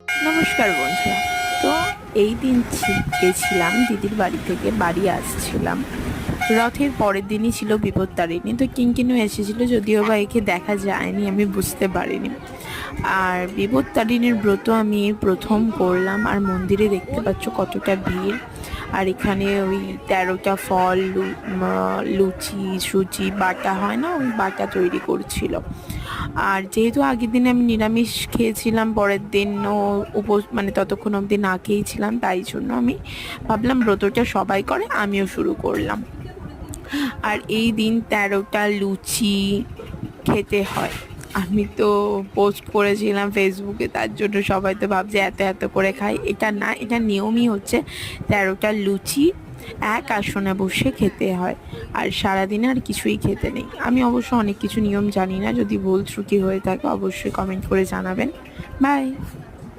নমস্কার বন্ধুরা। তো এই দিন গেছিলাম দিদির বাড়ি থেকে বাড়ি আসছিলাম। রথের পরের দিনই ছিল বিপত্তারিণী। তো কিঙ্কিনু এসেছিল, যদিও বা একে দেখা যায়নি, আমি বুঝতে পারিনি। আর বিপত্তারিণীর ব্রত আমি এই প্রথম করলাম। আর মন্দিরে দেখতে পাচ্ছ কতটা ভিড়। আর এখানে ওই 13টা ফল, লুচি সুজি বাটা হয় না, ওই বাটা তৈরি করছিল। আর যেহেতু আগের দিন আমি নিরামিষ খেয়েছিলাম, পরের দিন ও মানে ততক্ষণ অবধি না খেয়েছিলাম, তাই জন্য আমি ভাবলাম ব্রতটা সবাই করে, আমিও শুরু করলাম। আর এই দিন 13টা লুচি খেতে হয়। আমি তো পোস্ট করেছিলাম ফেসবুকে, তার জন্য সবাই তো ভাবছে এত এত করে খাই। এটা না, এটা নিয়মই হচ্ছে 13টা লুচি এক আসনে বসে খেতে হয়। আর সারাদিনে আর কিছুই খেতে নেই। আমি অবশ্য অনেক কিছু নিয়ম জানি না, যদি ভুল ত্রুটি হয়ে থাকে অবশ্যই কমেন্ট করে জানাবেন। বাই।